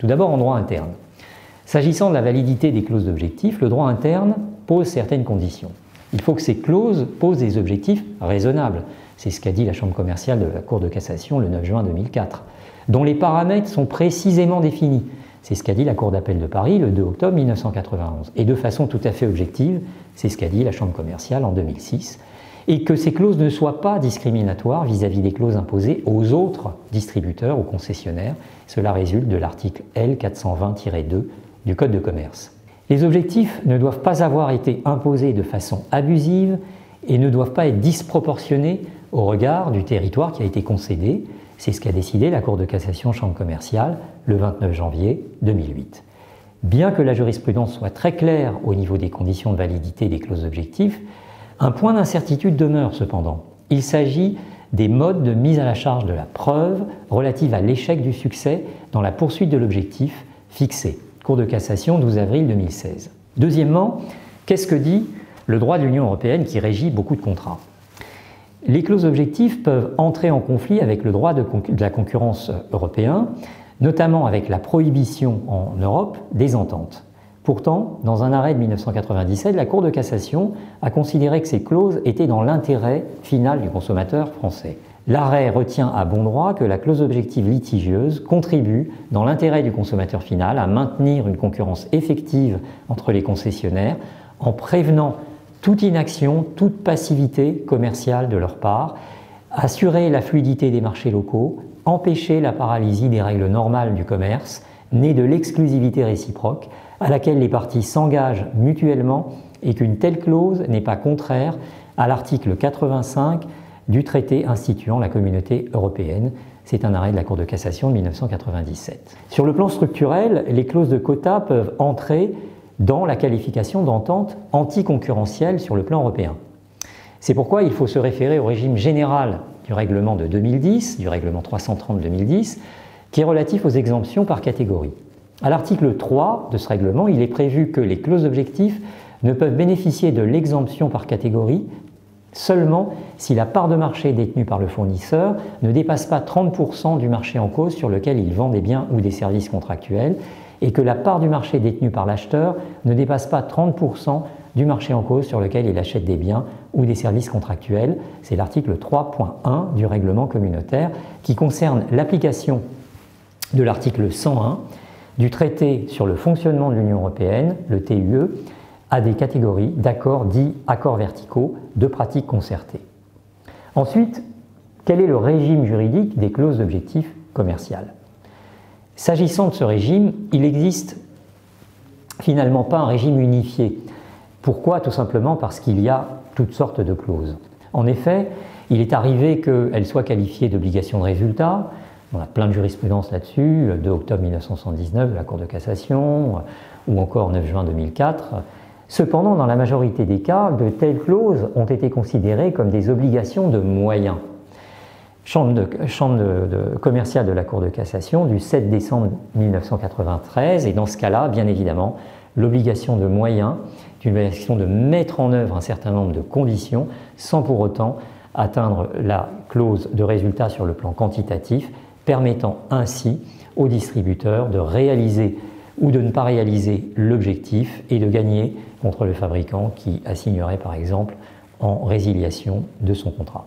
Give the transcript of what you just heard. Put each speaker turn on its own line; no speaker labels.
d'abord en droit interne. S'agissant de la validité des clauses d'objectifs, le droit interne pose certaines conditions. Il faut que ces clauses posent des objectifs raisonnables. C'est ce qu'a dit la Chambre commerciale de la Cour de cassation le 9 juin 2004, dont les paramètres sont précisément définis. C'est ce qu'a dit la Cour d'appel de Paris le 2 octobre 1991. Et de façon tout à fait objective, c'est ce qu'a dit la Chambre commerciale en 2006. Et que ces clauses ne soient pas discriminatoires vis-à-vis des clauses imposées aux autres distributeurs ou concessionnaires. Cela résulte de l'article L 420-2 du Code de commerce. Les objectifs ne doivent pas avoir été imposés de façon abusive et ne doivent pas être disproportionnés au regard du territoire qui a été concédé. C'est ce qu'a décidé la Cour de cassation Chambre commerciale le 29 janvier 2008. Bien que la jurisprudence soit très claire au niveau des conditions de validité des clauses d'objectifs, un point d'incertitude demeure cependant. Il s'agit des modes de mise à la charge de la preuve relative à l'échec du succès dans la poursuite de l'objectif fixé. Cour de cassation 12 avril 2016. Deuxièmement, qu'est-ce que dit le droit de l'Union européenne qui régit beaucoup de contrats? Les clauses d'objectifs peuvent entrer en conflit avec le droit de la concurrence européen, notamment avec la prohibition en Europe des ententes. Pourtant, dans un arrêt de 1997, la Cour de cassation a considéré que ces clauses étaient dans l'intérêt final du consommateur français. L'arrêt retient à bon droit que la clause objective litigieuse contribue, dans l'intérêt du consommateur final, à maintenir une concurrence effective entre les concessionnaires en prévenant toute inaction, toute passivité commerciale de leur part, assurer la fluidité des marchés locaux, empêcher la paralysie des règles normales du commerce, nées de l'exclusivité réciproque, à laquelle les parties s'engagent mutuellement et qu'une telle clause n'est pas contraire à l'article 85 du traité instituant la Communauté européenne. C'est un arrêt de la Cour de cassation de 1997. Sur le plan structurel, les clauses de quota peuvent entrer dans la qualification d'entente anticoncurrentielle sur le plan européen. C'est pourquoi il faut se référer au régime général du règlement de 2010, du règlement 330-2010, qui est relatif aux exemptions par catégorie. À l'article 3 de ce règlement, il est prévu que les clauses d'objectifs ne peuvent bénéficier de l'exemption par catégorie seulement si la part de marché détenue par le fournisseur ne dépasse pas 30% du marché en cause sur lequel il vend des biens ou des services contractuels et que la part du marché détenue par l'acheteur ne dépasse pas 30% du marché en cause sur lequel il achète des biens ou des services contractuels. C'est l'article 3.1 du règlement communautaire qui concerne l'application de l'article 101 du traité sur le fonctionnement de l'Union européenne, le TUE, à des catégories d'accords dits accords verticaux de pratiques concertées. Ensuite, quel est le régime juridique des clauses d'objectifs commerciales? S'agissant de ce régime, il n'existe finalement pas un régime unifié. Pourquoi? Tout simplement parce qu'il y a toutes sortes de clauses. En effet, il est arrivé qu'elles soient qualifiées d'obligation de résultat. On a plein de jurisprudence là-dessus, le 2 octobre 1979 de la Cour de cassation, ou encore 9 juin 2004. Cependant, dans la majorité des cas, de telles clauses ont été considérées comme des obligations de moyens. Chambre commerciale de la Cour de cassation du 7 décembre 1993, et dans ce cas-là, bien évidemment, l'obligation de moyens est une obligation de mettre en œuvre un certain nombre de conditions sans pour autant atteindre la clause de résultat sur le plan quantitatif, permettant ainsi aux distributeurs de réaliser ou de ne pas réaliser l'objectif et de gagner contre le fabricant qui assignerait par exemple en résiliation de son contrat.